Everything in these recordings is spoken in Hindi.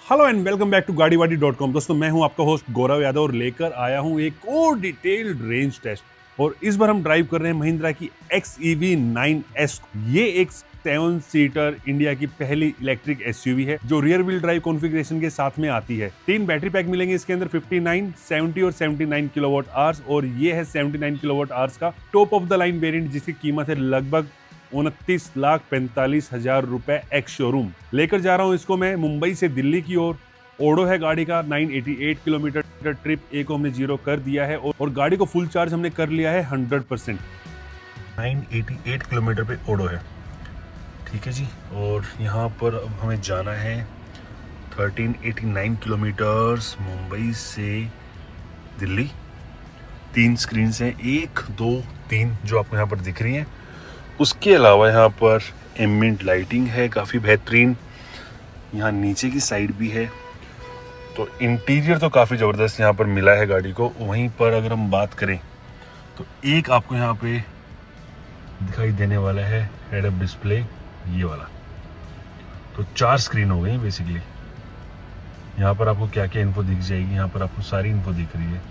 Hello and welcome back to गाड़ीवाड़ी.com। दोस्तों, मैं हूं आपका होस्ट गौरव यादव और लेकर आया हूं एक और डिटेल्ड रेंज टेस्ट। और इस बार हम ड्राइव कर रहे हैं महिंद्रा की XEV 9S। ये एक 7 सीटर इंडिया की पहली इलेक्ट्रिक एसयूवी है जो रियर व्हील ड्राइव कॉन्फ़िगरेशन के साथ में आती है। 3 बैटरी पैक मिलेंगे इसके अंदर, 59, 70 और 79 किलोवाट आवर्स। और ये है 79 किलोवाट आवर्स का top of the line variant, जिसकी कीमत है लगभग 29,45,000 रुपए एक्स शोरूम। लेकर जा रहा हूं इसको मैं मुंबई से दिल्ली की ओर। ओडो है गाड़ी का, 988 किलोमीटर ट्रिप ए को हमने 0 कर दिया है और गाड़ी को फुल चार्ज हमने कर लिया है 100%। 988 किलोमीटर पे ओडो है, ठीक है जी। और यहाँ पर अब हमें जाना है 1389 किलोमीटर्स मुंबई से दिल्ली। 3 स्क्रीन हैं, 1, 2, 3 जो आपको यहाँ पर दिख रही हैं। उसके अलावा यहाँ पर एम्बिएंट लाइटिंग है काफ़ी बेहतरीन, यहाँ नीचे की साइड भी है। तो इंटीरियर तो काफ़ी ज़बरदस्त यहाँ पर मिला है गाड़ी को। वहीं पर अगर हम बात करें तो एक आपको यहाँ पे दिखाई देने वाला है हेड अप डिस्प्ले, ये वाला। तो 4 स्क्रीन हो गई बेसिकली। यहाँ पर आपको क्या क्या इन्फो दिख जाएगी, यहाँ पर आपको सारी इन्फो दिख रही है।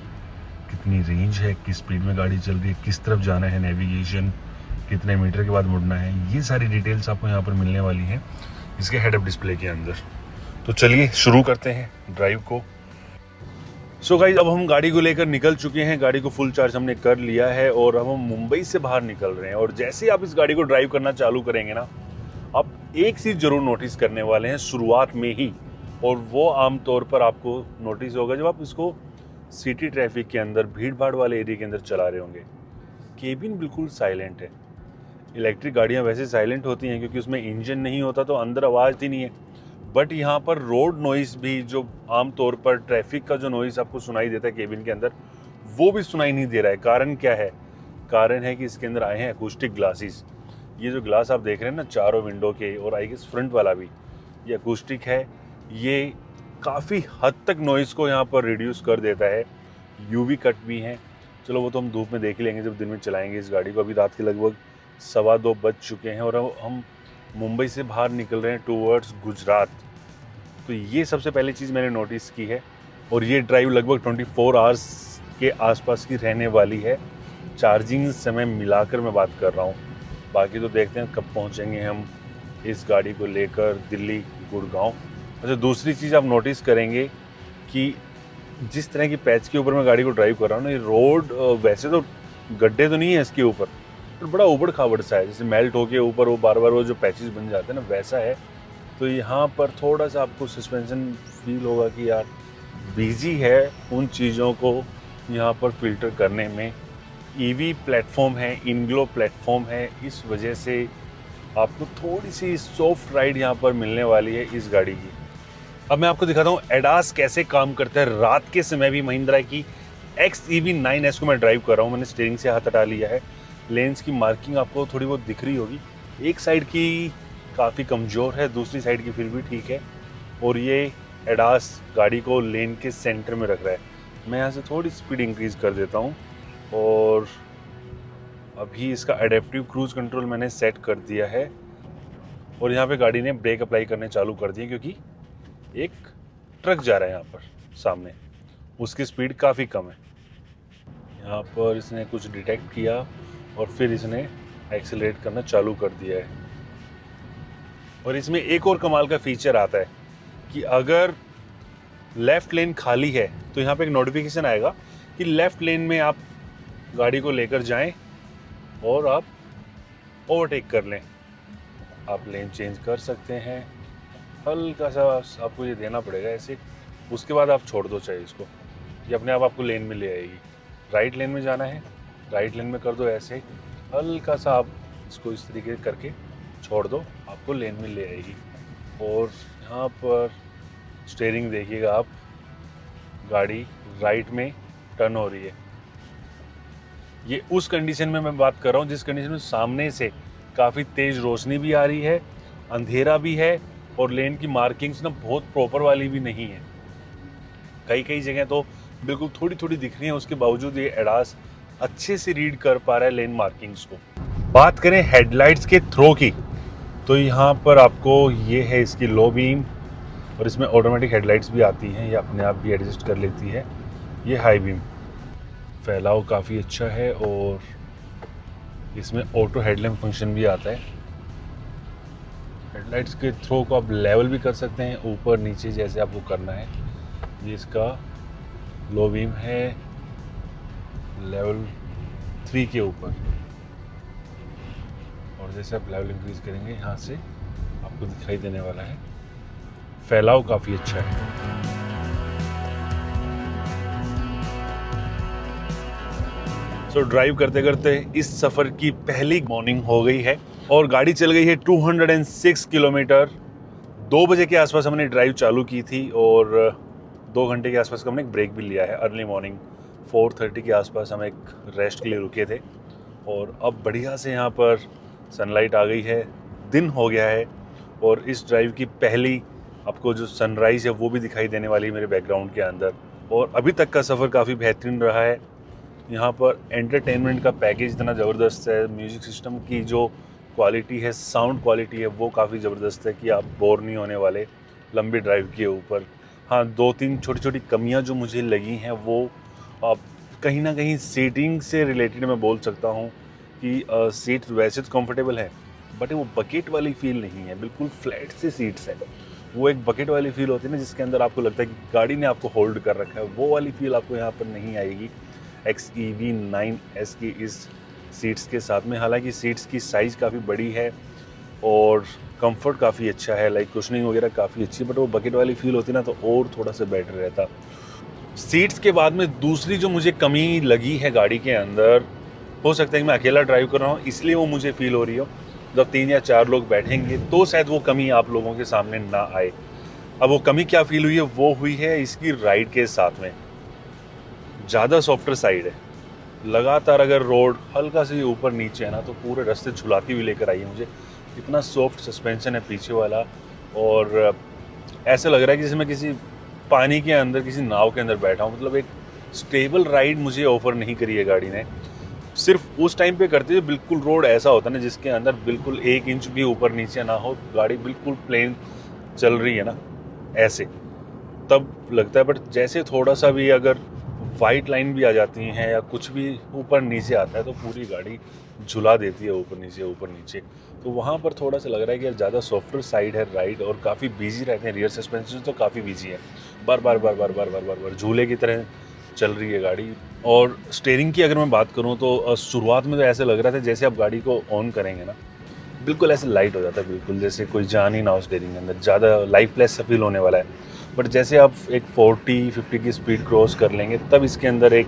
कितनी रेंज है, किस स्पीड में गाड़ी चल रही है, किस तरफ जाना है, नेविगेशन, कितने मीटर के बाद मुड़ना है, ये सारी डिटेल्स आपको यहाँ पर मिलने वाली हैं इसके हेड अप डिस्प्ले के अंदर। तो चलिए शुरू करते हैं ड्राइव को। सो गाइस, अब हम गाड़ी को लेकर निकल चुके हैं। गाड़ी को फुल चार्ज हमने कर लिया है और अब हम मुंबई से बाहर निकल रहे हैं। और जैसे ही आप इस गाड़ी को ड्राइव करना चालू करेंगे ना, आप एक चीज़ जरूर नोटिस करने वाले हैं शुरुआत में ही। और वो आमतौर पर आपको नोटिस होगा जब आप इसको सिटी ट्रैफिक के अंदर, भीड़ भाड़ वाले एरिया के अंदर चला रहे होंगे। केबिन बिल्कुल साइलेंट है। इलेक्ट्रिक गाड़ियाँ वैसे साइलेंट होती हैं क्योंकि उसमें इंजन नहीं होता तो अंदर आवाज़ ही नहीं है। बट यहाँ पर रोड नॉइस भी, जो आमतौर पर ट्रैफिक का जो नॉइस आपको सुनाई देता है केबिन के अंदर, वो भी सुनाई नहीं दे रहा है। कारण क्या है? कारण है कि इसके अंदर आए हैं अकूस्टिक ग्लासेस। ये जो ग्लास आप देख रहे हैं ना, चारों विंडो के और आई गेस फ्रंट वाला भी, ये अकूस्टिक है। ये काफ़ी हद तक नॉइस को यहाँ पर रिड्यूस कर देता है। यूवी कट भी हैं। चलो वो तो हम धूप में देख ही लेंगे जब दिन में चलाएंगे इस गाड़ी को। अभी रात के लगभग 2:15 बज चुके हैं और हम मुंबई से बाहर निकल रहे हैं टूवर्ड्स गुजरात। तो ये सबसे पहली चीज़ मैंने नोटिस की है। और ये ड्राइव लगभग 24 आवर्स के आसपास की रहने वाली है, चार्जिंग समय मिलाकर मैं बात कर रहा हूँ। बाकी तो देखते हैं कब पहुँचेंगे हम इस गाड़ी को लेकर दिल्ली, गुड़गांव। अच्छा, दूसरी चीज़ आप नोटिस करेंगे कि जिस तरह की पैच के ऊपर मैं गाड़ी को ड्राइव कर रहा हूँ ना, ये रोड वैसे तो गड्ढे तो नहीं है इसके ऊपर, पर बड़ा उबड़ खाबड़ सा है। जैसे मेल्ट होके ऊपर वो बार बार वो जो पैचेस बन जाते हैं ना, वैसा है। तो यहाँ पर थोड़ा सा आपको सस्पेंशन फील होगा कि यार बिजी है उन चीज़ों को यहाँ पर फिल्टर करने में। ईवी प्लेटफॉर्म है, इनग्लो प्लेटफॉर्म है, इस वजह से आपको थोड़ी सी सॉफ्ट राइड यहाँ पर मिलने वाली है इस गाड़ी की। अब मैं आपको दिखाता हूँ एडास कैसे काम करता है। रात के समय भी महिंद्रा की XEV 9S को मैं ड्राइव कर रहा हूँ। मैंने स्टीयरिंग से हाथ हटा लिया है। लेंस की मार्किंग आपको थोड़ी बहुत दिख रही होगी। एक साइड की काफ़ी कमज़ोर है, दूसरी साइड की फिर भी ठीक है। और ये एडास गाड़ी को लेन के सेंटर में रख रहा है। मैं यहाँ से थोड़ी स्पीड इंक्रीज़ कर देता हूँ और अभी इसका एडेप्टिव क्रूज़ कंट्रोल मैंने सेट कर दिया है। और यहाँ पे गाड़ी ने ब्रेक अप्लाई करने चालू कर दिए क्योंकि एक ट्रक जा रहा है यहाँ पर सामने, उसकी स्पीड काफ़ी कम है। यहाँ पर इसने कुछ डिटेक्ट किया और फिर इसने एक्सेलरेट करना चालू कर दिया है। और इसमें एक और कमाल का फीचर आता है कि अगर लेफ़्ट लेन खाली है तो यहाँ पे एक नोटिफिकेशन आएगा कि लेफ़्ट लेन में आप गाड़ी को लेकर जाएं और आप ओवरटेक कर लें। आप लेन चेंज कर सकते हैं, हल्का सा आपको ये देना पड़ेगा ऐसे। उसके बाद आप छोड़ दो चाहे इसको, ये अपने आप आपको लेन में ले आएगी। राइट लेन में जाना है, राइट लेन में कर दो ऐसे, हल्का सा आप इसको इस तरीके करके छोड़ दो, आपको लेन में ले आएगी। और यहाँ पर स्टीयरिंग देखिएगा आप, गाड़ी राइट में टर्न हो रही है। ये उस कंडीशन में मैं बात कर रहा हूँ जिस कंडीशन में सामने से काफ़ी तेज़ रोशनी भी आ रही है, अंधेरा भी है और लेन की मार्किंग्स ना बहुत प्रॉपर वाली भी नहीं है। कई जगह तो बिल्कुल थोड़ी थोड़ी दिख रही है, उसके बावजूद ये एडास अच्छे से रीड कर पा रहा है लेन मार्किंग्स को। बात करें हेडलाइट्स के थ्रो की, तो यहाँ पर आपको ये है इसकी लो बीम, और इसमें ऑटोमेटिक हेडलाइट्स भी आती हैं, ये अपने आप भी एडजस्ट कर लेती है। ये हाई बीम, फैलाव काफ़ी अच्छा है और इसमें ऑटो हेडलैम्प फंक्शन भी आता है। हेडलाइट्स के थ्रो को आप लेवल भी कर सकते हैं, ऊपर नीचे जैसे आपको करना है। ये इसका लो बीम है, लेवल 3 के ऊपर, और जैसे आप लेवल इंक्रीज करेंगे यहाँ से आपको दिखाई देने वाला है। फैलाव काफ़ी अच्छा है। सो ड्राइव करते करते इस सफ़र की पहली मॉर्निंग हो गई है और गाड़ी चल गई है 206 किलोमीटर। 2 बजे के आसपास हमने ड्राइव चालू की थी और 2 घंटे के आसपास का हमने एक ब्रेक भी लिया है। अर्ली मॉर्निंग 4:30 के आसपास हम एक रेस्ट के लिए रुके थे और अब बढ़िया से यहाँ पर सनलाइट आ गई है, दिन हो गया है और इस ड्राइव की पहली आपको जो सनराइज़ है वो भी दिखाई देने वाली है मेरे बैकग्राउंड के अंदर। और अभी तक का सफ़र काफ़ी बेहतरीन रहा है। यहाँ पर एंटरटेनमेंट का पैकेज इतना ज़बरदस्त है, म्यूज़िक सिस्टम की जो क्वालिटी है, साउंड क्वालिटी है वो काफ़ी ज़बरदस्त है कि आप बोर नहीं होने वाले लंबी ड्राइव के ऊपर। हाँ, 2-3 छोटी छोटी कमियाँ जो मुझे लगी हैं वो आप कहीं ना कहीं सीटिंग से रिलेटेड मैं बोल सकता हूँ कि सीट वैसे तो कंफर्टेबल है बट वो बकेट वाली फील नहीं है, बिल्कुल फ्लैट से सीट्स हैं। वो एक बकेट वाली फील होती है ना जिसके अंदर आपको लगता है कि गाड़ी ने आपको होल्ड कर रखा है, वो वाली फील आपको यहाँ पर नहीं आएगी XEV 9S की इस सीट्स के साथ में। हालांकि सीट्स की साइज़ काफ़ी बड़ी है और कंफर्ट काफ़ी अच्छा है, लाइक कुशनिंग वगैरह काफ़ी अच्छी है, बट वो बकेट वाली फील होती ना तो और थोड़ा सा बेटर रहता। सीट्स के बाद में दूसरी जो मुझे कमी लगी है गाड़ी के अंदर, हो सकता है कि मैं अकेला ड्राइव कर रहा हूँ इसलिए वो मुझे फील हो रही हो, जब 3 या 4 लोग बैठेंगे तो शायद वो कमी आप लोगों के सामने ना आए। अब वो कमी क्या फील हुई है, वो हुई है इसकी राइड के साथ में। ज़्यादा सॉफ्टर साइड है, लगातार अगर रोड हल्का से ऊपर नीचे है ना तो पूरे रास्ते झुलाती हुई लेकर आई है मुझे। इतना सॉफ्ट सस्पेंशन है पीछे वाला और ऐसा लग रहा है कि जैसे मैं किसी पानी के अंदर, किसी नाव के अंदर बैठा हूँ। मतलब एक स्टेबल राइड मुझे ऑफर नहीं करी है गाड़ी ने। सिर्फ उस टाइम पे करती है बिल्कुल रोड ऐसा होता है ना जिसके अंदर बिल्कुल 1 इंच भी ऊपर नीचे ना हो, गाड़ी बिल्कुल प्लेन चल रही है ना ऐसे, तब लगता है। बट जैसे थोड़ा सा भी अगर वाइट लाइन भी आ जाती हैं या कुछ भी ऊपर नीचे आता है तो पूरी गाड़ी झुला देती है ऊपर नीचे। तो वहाँ पर थोड़ा सा लग रहा है कि यार ज़्यादा सॉफ्टर साइड है राइड और काफ़ी बिजी रहते हैं। रियर सस्पेंशन तो काफ़ी बिजी है, बार बार झूले की तरह चल रही है गाड़ी। और स्टीयरिंग की अगर मैं बात करूँ तो शुरुआत में तो ऐसे लग रहा था जैसे आप गाड़ी को ऑन करेंगे ना बिल्कुल ऐसे लाइट हो जाता है, बिल्कुल जैसे कोई जान ही ना हो स्टीयरिंग के अंदर, ज़्यादा लाइफलेस सा फील होने वाला है। बट जैसे आप एक 40-50 की स्पीड क्रॉस कर लेंगे तब इसके अंदर एक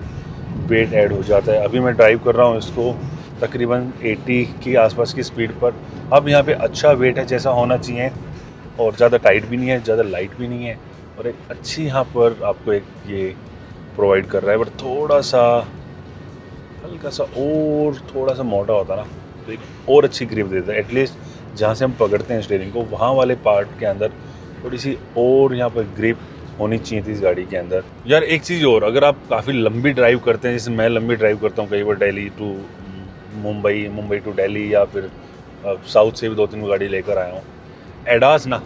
वेट ऐड हो जाता है। अभी मैं ड्राइव कर रहा हूँ इसको तकरीबन 80 के आसपास की स्पीड पर। अब यहाँ पे अच्छा वेट है जैसा होना चाहिए और ज़्यादा टाइट भी नहीं है, ज़्यादा लाइट भी नहीं है और एक अच्छी यहाँ पर आपको एक ये प्रोवाइड कर रहा है। बट थोड़ा सा हल्का सा और थोड़ा सा मोटा होता ना तो एक और अच्छी ग्रिप देता है। एटलीस्ट जहाँ से हम पकड़ते हैं स्टीयरिंग को वहाँ वाले पार्ट के अंदर थोड़ी सी और यहाँ पर ग्रिप होनी चाहिए थी इस गाड़ी के अंदर। यार एक चीज़ और, अगर आप काफ़ी लंबी ड्राइव करते हैं, जैसे मैं लंबी ड्राइव करता हूँ कई बार दिल्ली टू मुंबई, मुंबई टू दिल्ली, या फिर साउथ से भी 2-3 गाड़ी लेकर आया हूँ। एडास ना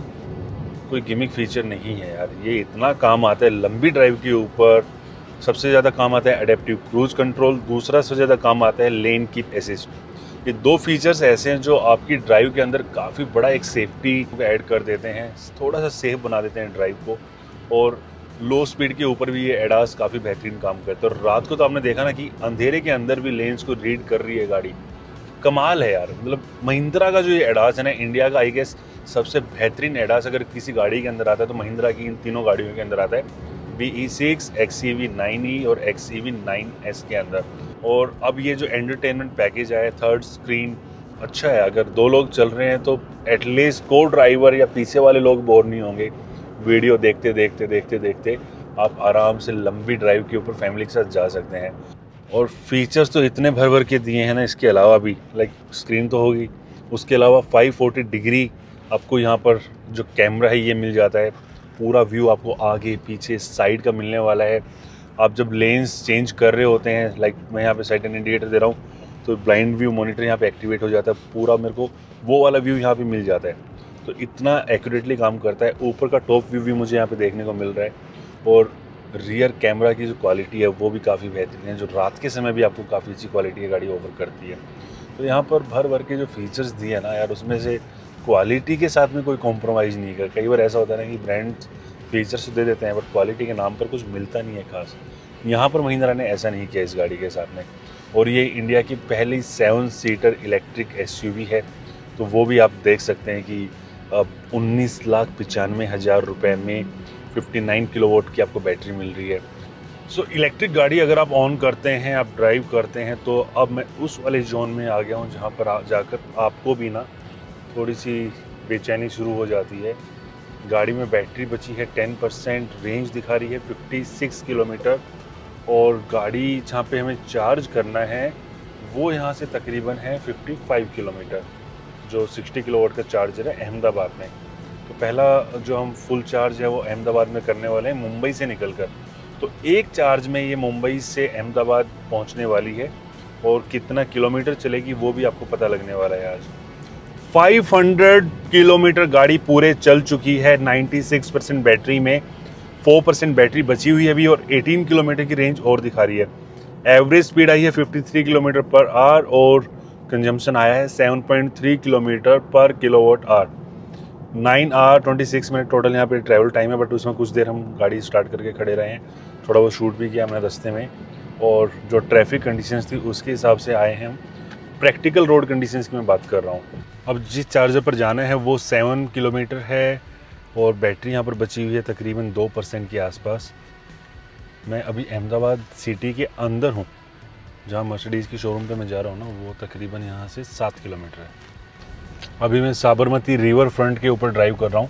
कोई गिमिक फीचर नहीं है यार, ये इतना काम आता है लंबी ड्राइव के ऊपर। सबसे ज़्यादा काम आता है एडेप्टिव क्रूज कंट्रोल, दूसरा सबसे ज़्यादा काम आता है लेन कीप असिस्ट। ये 2 फीचर्स ऐसे हैं जो आपकी ड्राइव के अंदर काफ़ी बड़ा एक सेफ्टी ऐड कर देते हैं, थोड़ा सा सेफ बना देते हैं ड्राइव को। और लो स्पीड के ऊपर भी ये एडास काफ़ी बेहतरीन काम करता है। और रात को तो आपने देखा ना कि अंधेरे के अंदर भी लेन्स को रीड कर रही है गाड़ी, कमाल है यार। मतलब महिंद्रा का जो ये एडास है ना, इंडिया का आई गेस सबसे बेहतरीन एडास अगर किसी गाड़ी के अंदर आता है तो महिंद्रा की इन तीनों गाड़ियों के अंदर आता है, BE6, XEV 9e और XEV 9S के अंदर। और अब ये जो एंटरटेनमेंट पैकेज आया है, 3rd स्क्रीन अच्छा है। अगर 2 लोग चल रहे हैं तो एटलीस्ट को ड्राइवर या पीछे वाले लोग बोर नहीं होंगे। वीडियो देखते आप आराम से लंबी ड्राइव के ऊपर फैमिली के साथ जा सकते हैं। और फीचर्स तो इतने भर के दिए हैं ना इसके अलावा भी, लाइक स्क्रीन तो होगी, उसके अलावा 540 डिग्री आपको यहाँ पर जो कैमरा है ये मिल जाता है। पूरा व्यू आपको आगे पीछे साइड का मिलने वाला है। आप जब लेन्स चेंज कर रहे होते हैं, लाइक मैं यहाँ पे साइड इंडिकेटर दे रहा हूँ तो ब्लाइंड व्यू मॉनिटर यहाँ पे एक्टिवेट हो जाता है, पूरा मेरे को वो वाला व्यू यहाँ पे मिल जाता है। तो इतना एक्यूरेटली काम करता है। ऊपर का टॉप व्यू भी मुझे यहाँ पे देखने को मिल रहा है और रियर कैमरा की जो क्वालिटी है वो भी काफ़ी बेहतरीन है, जो रात के समय भी आपको काफ़ी अच्छी क्वालिटी की गाड़ी ऑफर करती है। तो यहाँ पर भर भर के जो फीचर्स दिए हैं ना यार, उसमें से क्वालिटी के साथ में कोई कॉम्प्रोमाइज़ नहीं कर। कई बार ऐसा होता है ना कि ब्रांड फीचर्स दे देते हैं बट क्वालिटी के नाम पर कुछ मिलता नहीं है खास। यहाँ पर महिंद्रा ने ऐसा नहीं किया इस गाड़ी के साथ में। और ये इंडिया की पहली 7 सीटर इलेक्ट्रिक SUV है, तो वो भी आप देख सकते हैं कि अब 19,95,000 रुपये में 59 किलोवाट की आपको बैटरी मिल रही है। सो इलेक्ट्रिक गाड़ी अगर आप ऑन करते हैं, आप ड्राइव करते हैं, तो अब मैं उस वाले जोन में आ गया हूँ जहाँ पर जाकर आपको भी ना थोड़ी सी बेचैनी शुरू हो जाती है। गाड़ी में बैटरी बची है 10%, रेंज दिखा रही है 56 किलोमीटर और गाड़ी जहाँ पे हमें चार्ज करना है वो यहाँ से तकरीबन है 55 किलोमीटर, जो 60 किलोवाट का चार्जर है अहमदाबाद में। तो पहला जो हम फुल चार्ज है वो अहमदाबाद में करने वाले हैं मुंबई से निकलकर। तो एक चार्ज में ये मुंबई से अहमदाबाद पहुँचने वाली है और कितना किलोमीटर चलेगी वो भी आपको पता लगने वाला है आज। 500 किलोमीटर गाड़ी पूरे चल चुकी है 96% बैटरी में, 4% बैटरी बची हुई है अभी और 18 किलोमीटर की रेंज और दिखा रही है। एवरेज स्पीड आई है 53 किलोमीटर पर आवर और कंजम्पशन आया है 7.3 किलोमीटर पर kilowatt hour. 9 hour 26 minute total यहाँ पे ट्रैवल टाइम है, बट उसमें कुछ देर हम गाड़ी स्टार्ट करके खड़े रहे हैं, थोड़ा बहुत शूट भी किया हमने रास्ते में और जो ट्रैफिक कंडीशंस थी उसके हिसाब से आए हैं हम। प्रैक्टिकल रोड कंडीशंस की मैं बात कर रहा हूँ। अब जिस चार्जर पर जाना है वो 7 किलोमीटर है और बैटरी यहाँ पर बची हुई है तकरीबन 2% के आसपास। मैं अभी अहमदाबाद सिटी के अंदर हूँ, जहाँ मर्सिडीज़ की शोरूम पे मैं जा रहा हूँ ना, वो तकरीबन यहाँ से 7 किलोमीटर है। अभी मैं साबरमती रिवर फ्रंट के ऊपर ड्राइव कर रहा हूँ।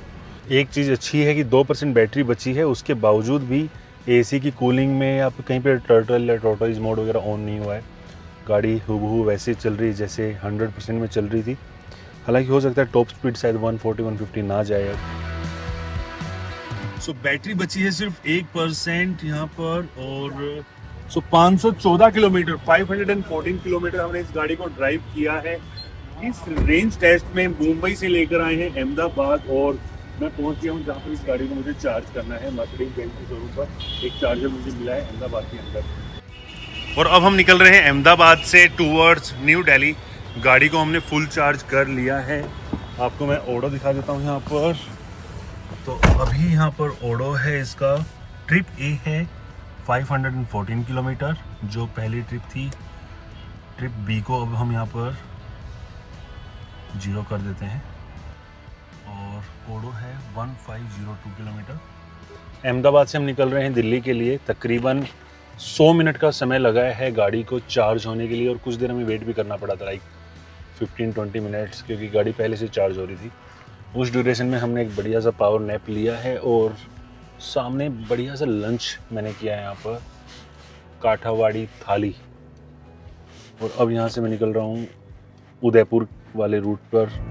एक चीज़ अच्छी है कि 2% बैटरी बची है, उसके बावजूद भी AC की कूलिंग में या कहीं पर टर्टल या टॉर्टोइज मोड वगैरह ऑन नहीं हुआ है। गाड़ी हुबहू वैसे चल रही जैसे 100% में चल रही थी। हालांकि हो सकता है टॉप स्पीड शायद 140-150 ना जाए अब। सो बैटरी बची है सिर्फ 1% यहाँ पर और 514 किलोमीटर 514 किलोमीटर हमने इस गाड़ी को ड्राइव किया है। इस रेंज टेस्ट में मुंबई से लेकर आए हैं अहमदाबाद और मैं पहुंच गया हूँ जहाँ पर इस गाड़ी को मुझे चार्ज करना है। मर्सिडीज बेंज के शोरूम पर एक चार्जर मुझे मिला है अहमदाबाद के अंदर और अब हम निकल रहे हैं अहमदाबाद से टूवर्ड्स न्यू दिल्ली। गाड़ी को हमने फुल चार्ज कर लिया है। आपको मैं ओडो दिखा देता हूँ यहाँ पर। तो अभी यहाँ पर ओडो है, इसका ट्रिप A है 514 किलोमीटर जो पहली ट्रिप थी। ट्रिप B को अब हम यहाँ पर 0 कर देते हैं और ओडो है 1502 किलोमीटर। अहमदाबाद से हम निकल रहे हैं दिल्ली के लिए। तकरीबन 100 मिनट का समय लगा है गाड़ी को चार्ज होने के लिए और कुछ देर हमें वेट भी करना पड़ा था, लाइक 15-20 मिनट्स, क्योंकि गाड़ी पहले से चार्ज हो रही थी। उस ड्यूरेशन में हमने एक बढ़िया सा पावर नैप लिया है और सामने बढ़िया सा लंच मैंने किया है यहाँ पर, काठावाड़ी थाली। और अब यहाँ से मैं निकल रहा हूँ उदयपुर वाले रूट पर।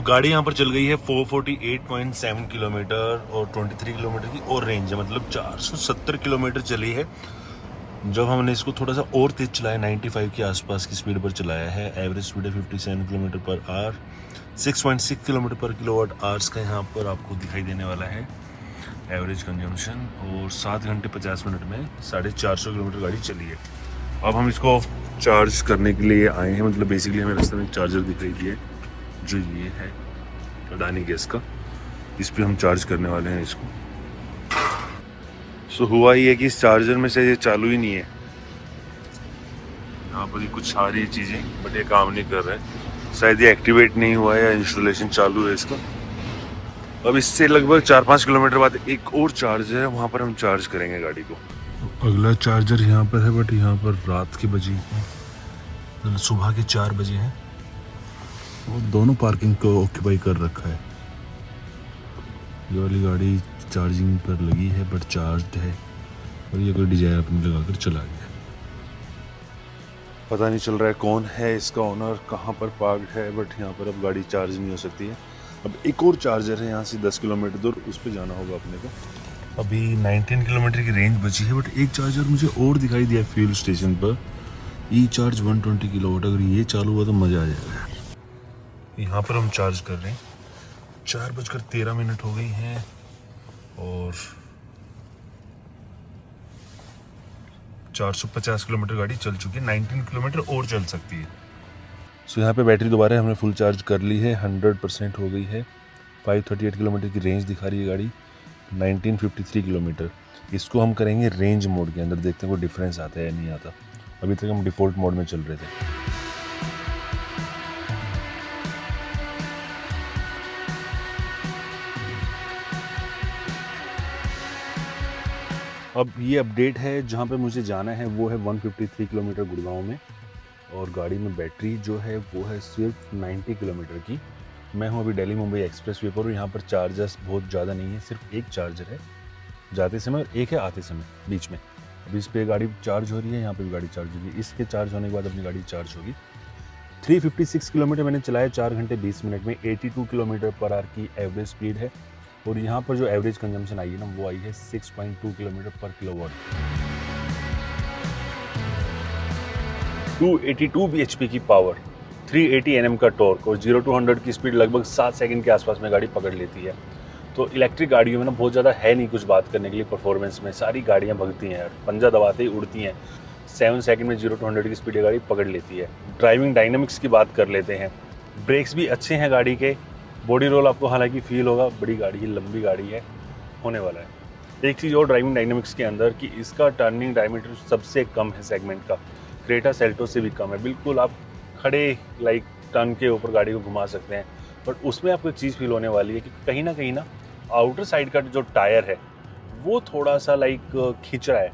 गाड़ी यहाँ पर चल गई है 448.7 किलोमीटर और 23 किलोमीटर की और रेंज है, मतलब 470 किलोमीटर चली है। जब हमने इसको थोड़ा सा और तेज चलाया, 95 के आसपास की स्पीड पर चलाया है। एवरेज स्पीड है 57 किलोमीटर पर आवर, 6.6 किलोमीटर पर किलोवाट आवर्स का यहाँ पर आपको दिखाई देने वाला है एवरेज कंजम्पशन। और 7 घंटे 50 मिनट में 450 किलोमीटर गाड़ी चली है। अब हम इसको चार्ज करने के लिए आए हैं, मतलब बेसिकली हमें रास्ते में एक चार्जर दिखाई दिए जो ये है अडानी गैस का, इस पे हम चार्ज करने वाले हैं इसको। सो हुआ ये कि इस चार्जर में से ये चालू ही नहीं है, यहाँ पर कुछ सारी चीज़ें, बट ये काम नहीं कर रहा है। शायद ये एक्टिवेट नहीं हुआ है या इंस्टॉलेशन चालू है इसका। अब इससे लगभग 4-5 किलोमीटर बाद एक और चार्जर है, वहाँ पर हम चार्ज करेंगे गाड़ी को। अगला चार्जर यहाँ पर है, बट यहाँ पर रात के बजे हैं, सुबह के 4 बजे हैं और दोनों पार्किंग को ऑक्यूपाई कर रखा है। ये वाली गाड़ी चार्जिंग पर लगी है बट चार्ज्ड है और ये कोई डिजायर अपनी लगाकर चला गया। पता नहीं चल रहा है कौन है इसका ओनर, कहाँ पर पार्क्ड है, बट यहाँ पर अब गाड़ी चार्ज नहीं हो सकती है। अब एक और चार्जर है यहाँ से 10 किलोमीटर दूर, उस पर जाना होगा अपने को। अभी 19 किलोमीटर की रेंज बची है, बट एक चार्जर मुझे और दिखाई दिया फ्यूल स्टेशन पर, ई चार्ज 120 किलोवाट। अगर ये चालू हुआ तो मज़ा आ जाएगा। यहाँ पर हम चार्ज कर रहे हैं, 4:13 हो गई हैं और 450 किलोमीटर गाड़ी चल चुकी है, 19 किलोमीटर और चल सकती है। सो यहाँ पे बैटरी दोबारा हमने फुल चार्ज कर ली है, 100% हो गई है। 538 किलोमीटर की रेंज दिखा रही है गाड़ी, 1953 किलोमीटर। इसको हम करेंगे रेंज मोड के अंदर, देखते हैं कोई डिफरेंस आता है या नहीं आता। अभी तक हम डिफ़ॉल्ट मोड में चल रहे थे। अब ये अपडेट है, जहाँ पे मुझे जाना है वो है 153 किलोमीटर गुड़गांव में, और गाड़ी में बैटरी जो है वो है सिर्फ 90 किलोमीटर की। मैं हूँ अभी दिल्ली मुंबई एक्सप्रेस वे पर, और यहाँ पर चार्जर्स बहुत ज़्यादा नहीं है, सिर्फ एक चार्जर है जाते समय और एक है आते समय बीच में। अभी इस पर गाड़ी चार्ज हो रही है, यहाँ पे भी गाड़ी चार्ज होगी। इसके चार्ज होने के बाद अपनी गाड़ी चार्ज होगी। 356 किलोमीटर मैंने चलाया 4 घंटे 20 मिनट में। 82 किलोमीटर पर आवर की एवरेज स्पीड है, और यहाँ पर जो एवरेज कंजम्पशन आई है ना, वो आई है 6.2 किलोमीटर पर किलोवाट। 282 bhp की पावर, 380 Nm का टॉर्क, और 0 to 100 की स्पीड लगभग 7 सेकंड के आसपास में गाड़ी पकड़ लेती है। तो इलेक्ट्रिक गाड़ियों में ना बहुत ज़्यादा है नहीं कुछ बात करने के लिए परफॉर्मेंस में। सारी गाड़ियाँ भगती हैं, पंजा दबाते ही उड़ती हैं। 7 सेकंड में 0 to 100 की स्पीड ये गाड़ी पकड़ लेती है। ड्राइविंग डायनामिक्स की बात कर लेते हैं। ब्रेक्स भी अच्छे हैं गाड़ी के। बॉडी रोल आपको हालांकि फील होगा, बड़ी गाड़ी है, लंबी गाड़ी है, होने वाला है। एक चीज़ और ड्राइविंग डायनामिक्स के अंदर कि इसका टर्निंग डायमीटर सबसे कम है सेगमेंट का, क्रेटा सेल्टोस से भी कम है। बिल्कुल आप खड़े टर्न के ऊपर गाड़ी को घुमा सकते हैं, बट उसमें आपको एक चीज़ फील होने वाली है कि कहीं ना आउटर साइड का जो टायर है वो थोड़ा सा खींच रहा है।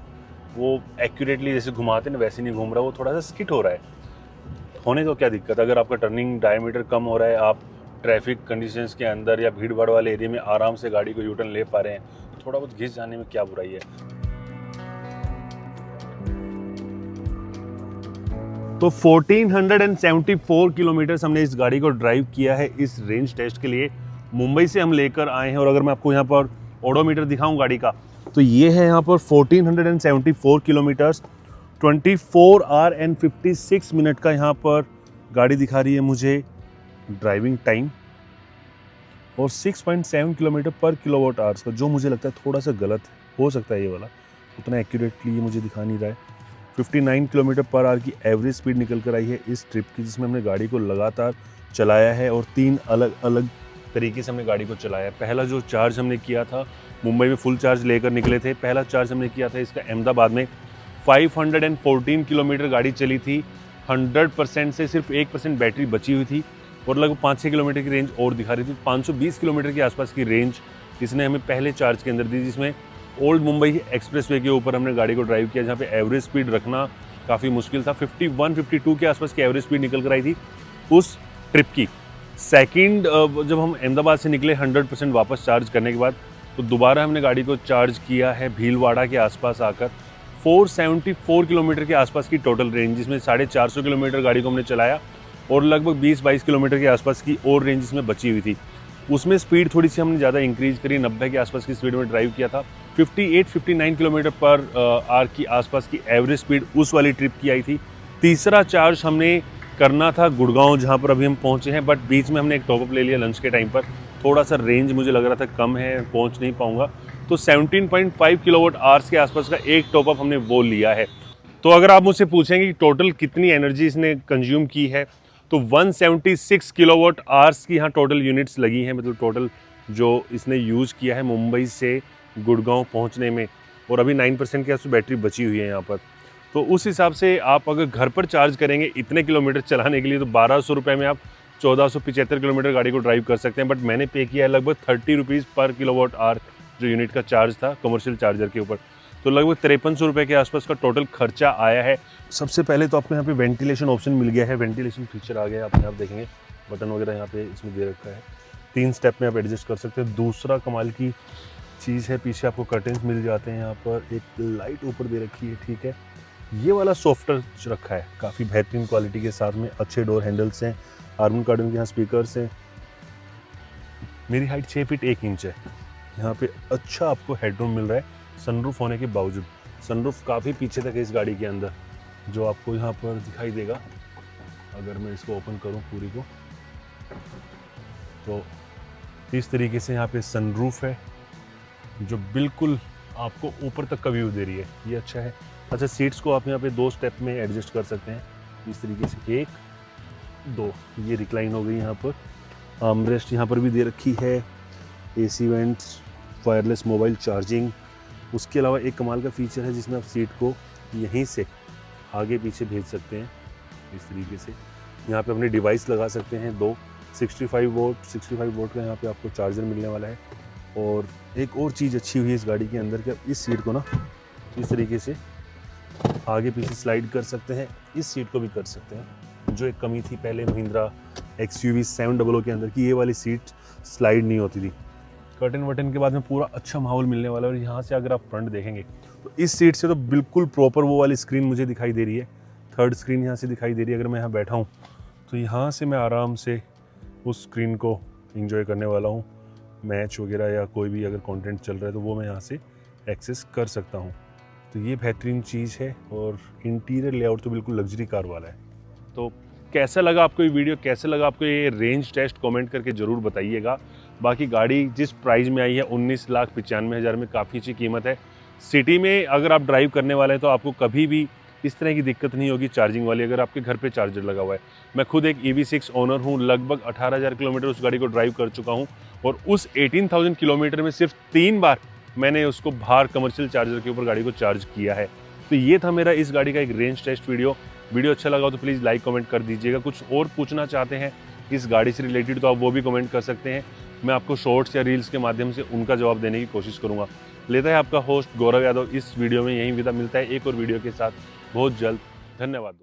वो एक्यूरेटली जैसे घुमाते हैं वैसे नहीं घूम रहा, वो थोड़ा सा स्किट हो रहा है। होने को क्या दिक्कत, अगर आपका टर्निंग डायमीटर कम हो रहा है, आप ट्रैफिक कंडीशंस के अंदर या भीड़ भाड़ वाले एरिया में आराम से गाड़ी को यूटर्न ले पा रहे हैं, तो थोड़ा बहुत घिस जाने में क्या बुराई है। तो 1474 किलोमीटर हमने इस गाड़ी को ड्राइव किया है इस रेंज टेस्ट के लिए। मुंबई से हम लेकर आए हैं, और अगर मैं आपको यहाँ पर ओडोमीटर दिखाऊं गाड़ी का, तो ये है यहाँ पर 1474 किलोमीटर्स, 24 आवर एंड 56 मिनट का यहाँ पर गाड़ी दिखा रही है मुझे ड्राइविंग टाइम, और 6.7 किलोमीटर पर किलोवाट आवर्स का, जो मुझे लगता है थोड़ा सा गलत हो सकता है। ये वाला उतना एक्यूरेटली ये मुझे दिखा नहीं रहा है। 59 किलोमीटर पर आवर की एवरेज स्पीड निकल कर आई है इस ट्रिप की, जिसमें हमने गाड़ी को लगातार चलाया है और 3 अलग अलग तरीके से हमने गाड़ी को चलाया है। पहला जो चार्ज हमने किया था, मुंबई में फुल चार्ज लेकर निकले थे, पहला चार्ज हमने किया था इसका अहमदाबाद में। 514 किलोमीटर गाड़ी चली थी, 100% से सिर्फ 1% बैटरी बची हुई थी, और लगभग 5-6 किलोमीटर की रेंज और दिखा रही थी। 520 किलोमीटर के आसपास की रेंज इसने हमें पहले चार्ज के अंदर दी, जिसमें ओल्ड मुंबई एक्सप्रेसवे के ऊपर हमने गाड़ी को ड्राइव किया, जहाँ पे एवरेज स्पीड रखना काफ़ी मुश्किल था। 51-52 के आसपास की एवरेज स्पीड निकल कर आई थी उस ट्रिप की। सेकंड जब हम अहमदाबाद से निकले 100% वापस चार्ज करने के बाद, तो दोबारा हमने गाड़ी को चार्ज किया है भीलवाड़ा के आसपास आकर। 474 किलोमीटर के आसपास की टोटल रेंज, जिसमें 450 किलोमीटर गाड़ी को हमने चलाया, और लगभग 20-22 किलोमीटर के आसपास की और रेंज इसमें बची हुई थी। उसमें स्पीड थोड़ी सी हमने ज़्यादा इंक्रीज़ करी, 90 के आसपास की स्पीड में ड्राइव किया था। 58-59 किलोमीटर पर आवर की आसपास की एवरेज स्पीड उस वाली ट्रिप की आई थी। तीसरा चार्ज हमने करना था गुड़गांव, जहाँ पर अभी हम पहुँचे हैं, बट बीच में हमने एक टॉपअप ले लिया लंच के टाइम पर। थोड़ा सा रेंज मुझे लग रहा था कम है, पहुँच नहीं पाऊँगा, तो 17.5 किलोवाट आवर्स के आसपास का एक टॉपअप हमने वो लिया है। तो अगर आप मुझसे पूछेंगे कि टोटल कितनी एनर्जी इसने कंज्यूम की है, तो 176 किलोवाट आवर्स की यहाँ टोटल यूनिट्स लगी हैं, मतलब टोटल जो इसने यूज़ किया है मुंबई से गुड़गांव पहुँचने में, और अभी 9% के आसपास बैटरी बची हुई है यहाँ पर। तो उस हिसाब से आप अगर घर पर चार्ज करेंगे इतने किलोमीटर चलाने के लिए, तो 1200 रुपये में आप 1475 किलोमीटर गाड़ी को ड्राइव कर सकते हैं। बट मैंने पे किया है लगभग 30 रुपीज़ पर किलोवाट आवर जो यूनिट का चार्ज था कमर्शियल चार्जर के ऊपर, तो लगभग 5300 रुपये के आसपास का टोटल खर्चा आया है। सबसे पहले तो आपको यहाँ पे वेंटिलेशन ऑप्शन मिल गया है, वेंटिलेशन फीचर आ गया है, आप देखेंगे बटन वगैरह यहाँ पे इसमें दे रखा है, 3 स्टेप में आप एडजस्ट कर सकते हैं। दूसरा कमाल की चीज़ है, पीछे आपको कर्टेंस मिल जाते हैं, यहाँ पर एक लाइट ऊपर दे रखी है, ठीक है, ये वाला सॉफ्ट टच रखा है, काफ़ी बेहतरीन क्वालिटी के साथ में, अच्छे डोर हैंडल्स हैं, हार्मन कॉर्डन के यहाँ स्पीकर्स हैं। मेरी हाइट 6 फीट 1 इंच है। यहाँ पे अच्छा आपको हेडरूम मिल रहा है सनरूफ होने के बावजूद। सनरूफ काफ़ी पीछे तक है इस गाड़ी के अंदर, जो आपको यहाँ पर दिखाई देगा। अगर मैं इसको ओपन करूँ पूरी को, तो इस तरीके से यहाँ पे सनरूफ है जो बिल्कुल आपको ऊपर तक का व्यू दे रही है। ये अच्छा है। अच्छा, सीट्स को आप यहाँ पे 2 स्टेप में एडजस्ट कर सकते हैं इस तरीके से, 1 2। ये रिक्लाइन हो गई। यहाँ पर आर्मरेस्ट यहाँ पर भी दे रखी है, AC vents, wireless mobile charging. उसके अलावा एक कमाल का फीचर है जिसमें आप सीट को यहीं से आगे पीछे भेज सकते हैं इस तरीके से। यहाँ पे अपने डिवाइस लगा सकते हैं 2 65 वोल्ट का यहाँ पे आपको चार्जर मिलने वाला है। और एक और चीज़ अच्छी हुई है इस गाड़ी के अंदर कि आप इस सीट को ना इस तरीके से आगे पीछे स्लाइड कर सकते हैं, इस सीट को भी कर सकते हैं। जो एक कमी थी पहले महिंद्रा XUV 700 के अंदर की, ये वाली सीट स्लाइड नहीं होती थी। कर्टन वर्टन के बाद में पूरा अच्छा माहौल मिलने वाला है। और यहाँ से अगर आप फ्रंट देखेंगे तो इस सीट से तो बिल्कुल प्रॉपर वो वाली स्क्रीन मुझे दिखाई दे रही है, 3rd स्क्रीन यहाँ से दिखाई दे रही है। अगर मैं यहाँ बैठा हूँ तो यहाँ से मैं आराम से उस स्क्रीन को एंजॉय करने वाला हूँ। मैच वगैरह या कोई भी अगर कंटेंट चल रहा है तो वो मैं यहाँ से एक्सेस कर सकता हूँ। तो ये बेहतरीन चीज़ है। और इंटीरियर लेआउट तो बिल्कुल लग्जरी कार वाला है। तो कैसा लगा आपको ये वीडियो, कैसा लगा आपको ये रेंज टेस्ट, कमेंट करके ज़रूर बताइएगा। बाकी गाड़ी जिस प्राइस में आई है 19,95,000 में, काफ़ी अच्छी कीमत है। सिटी में अगर आप ड्राइव करने वाले हैं तो आपको कभी भी इस तरह की दिक्कत नहीं होगी चार्जिंग वाली, अगर आपके घर पे चार्जर लगा हुआ है। मैं खुद एक EV6 ओनर हूँ, लगभग 18,000 किलोमीटर उस गाड़ी को ड्राइव कर चुका हूँ। और उस 18,000 किलोमीटर में सिर्फ 3 बार मैंने उसको बाहर कमर्शियल चार्जर के ऊपर गाड़ी को चार्ज किया है। तो ये था मेरा इस गाड़ी का एक रेंज टेस्ट वीडियो। अच्छा लगा तो प्लीज़ लाइक कमेंट कर दीजिएगा। कुछ और पूछना चाहते हैं इस गाड़ी से रिलेटेड तो आप वो भी कमेंट कर सकते हैं। मैं आपको शॉर्ट्स या रील्स के माध्यम से उनका जवाब देने की कोशिश करूँगा। लेता है आपका होस्ट गौरव यादव इस वीडियो में यहीं विदा। मिलता है एक और वीडियो के साथ बहुत जल्द। धन्यवाद दोस्तों।